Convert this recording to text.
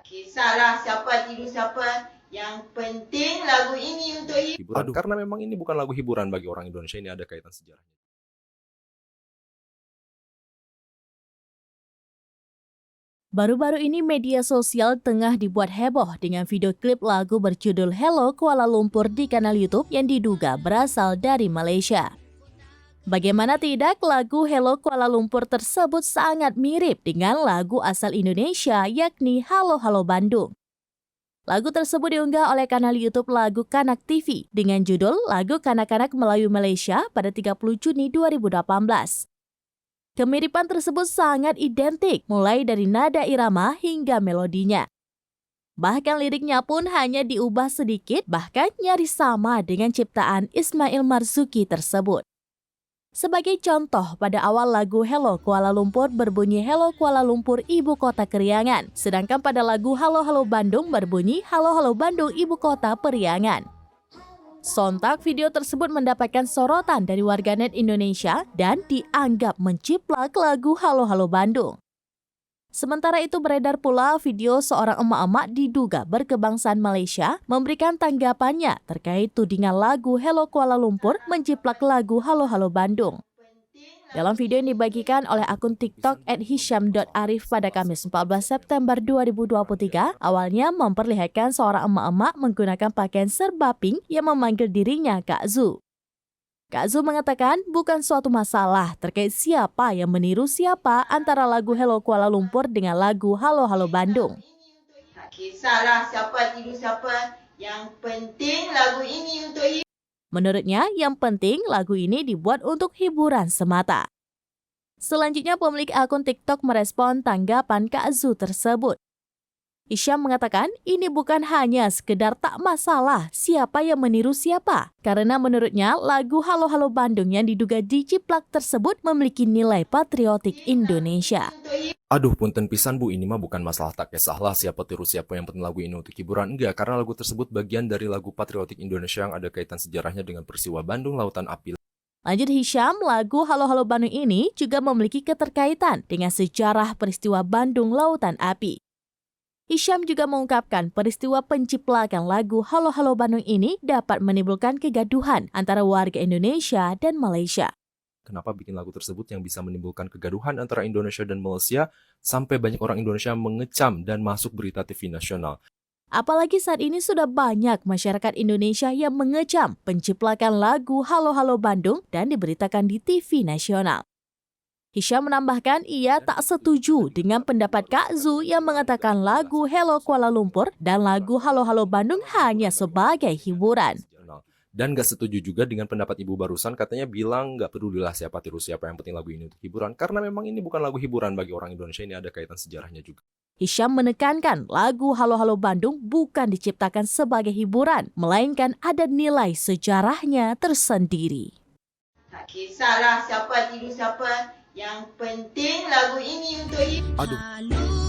Kisahlah siapa tidur siapa. Yang penting lagu ini untuk hiburan. Karena memang ini bukan lagu hiburan bagi orang Indonesia, ini ada kaitan sejarahnya. Baru-baru ini media sosial tengah dibuat heboh dengan video klip lagu berjudul Hello Kuala Lumpur di kanal YouTube yang diduga berasal dari Malaysia. Bagaimana tidak, lagu Hello Kuala Lumpur tersebut sangat mirip dengan lagu asal Indonesia yakni Halo Halo Bandung. Lagu tersebut diunggah oleh kanal YouTube Lagu Kanak TV dengan judul Lagu Kanak-Kanak Melayu Malaysia pada 30 Juni 2018. Kemiripan tersebut sangat identik mulai dari nada irama hingga melodinya. Bahkan liriknya pun hanya diubah sedikit, bahkan nyaris sama dengan ciptaan Ismail Marzuki tersebut. Sebagai contoh, pada awal lagu Hello Kuala Lumpur berbunyi Hello Kuala Lumpur Ibu Kota Keriangan, sedangkan pada lagu Halo Halo Bandung berbunyi Halo Halo Bandung Ibu Kota Periangan. Sontak video tersebut mendapatkan sorotan dari warganet Indonesia dan dianggap menciplak lagu Halo Halo Bandung. Sementara itu beredar pula video seorang emak-emak diduga berkebangsaan Malaysia memberikan tanggapannya terkait tudingan lagu Hello Kuala Lumpur menjiplak lagu Halo Halo Bandung. Dalam video yang dibagikan oleh akun TikTok @hisham.arif pada Kamis 14 September 2023, awalnya memperlihatkan seorang emak-emak menggunakan pakaian serba pink yang memanggil dirinya Kak Zu. Kak Zu mengatakan bukan suatu masalah terkait siapa yang meniru siapa antara lagu Hello Kuala Lumpur dengan lagu Halo Halo Bandung. Tak kisahlah siapa tidur siapa. Yang penting lagu ini untuk Menurutnya, yang penting lagu ini dibuat untuk hiburan semata. Selanjutnya, pemilik akun TikTok merespon tanggapan Kak Zu tersebut. Hisham mengatakan ini bukan hanya sekedar tak masalah siapa yang meniru siapa, karena menurutnya lagu Halo Halo Bandung yang diduga diciplak tersebut memiliki nilai patriotik Indonesia. Aduh, punten pisan Bu, ini mah bukan masalah tak kisahlah siapa tiru siapa, yang penting lagu ini untuk hiburan. Enggak, karena lagu tersebut bagian dari lagu patriotik Indonesia yang ada kaitan sejarahnya dengan peristiwa Bandung Lautan Api. Lanjut Hisham, lagu Halo Halo Bandung ini juga memiliki keterkaitan dengan sejarah peristiwa Bandung Lautan Api. Hisham juga mengungkapkan peristiwa penciplakan lagu Halo Halo Bandung ini dapat menimbulkan kegaduhan antara warga Indonesia dan Malaysia. Kenapa bikin lagu tersebut yang bisa menimbulkan kegaduhan antara Indonesia dan Malaysia sampai banyak orang Indonesia mengecam dan masuk berita TV nasional? Apalagi saat ini sudah banyak masyarakat Indonesia yang mengecam penciplakan lagu Halo Halo Bandung dan diberitakan di TV nasional. Hisham menambahkan ia tak setuju dengan pendapat Kak Zu yang mengatakan lagu Hello Kuala Lumpur dan lagu Halo Halo Bandung hanya sebagai hiburan. Dan gak setuju juga dengan pendapat ibu barusan, katanya bilang gak pedulilah siapa tiru siapa, yang penting lagu ini untuk hiburan. Karena memang ini bukan lagu hiburan bagi orang Indonesia, ini ada kaitan sejarahnya juga. Hisham menekankan lagu Halo Halo Bandung bukan diciptakan sebagai hiburan, melainkan ada nilai sejarahnya tersendiri. tak kisahlah siapa tidur siapa. Yang penting lagu ini untuk Aduh.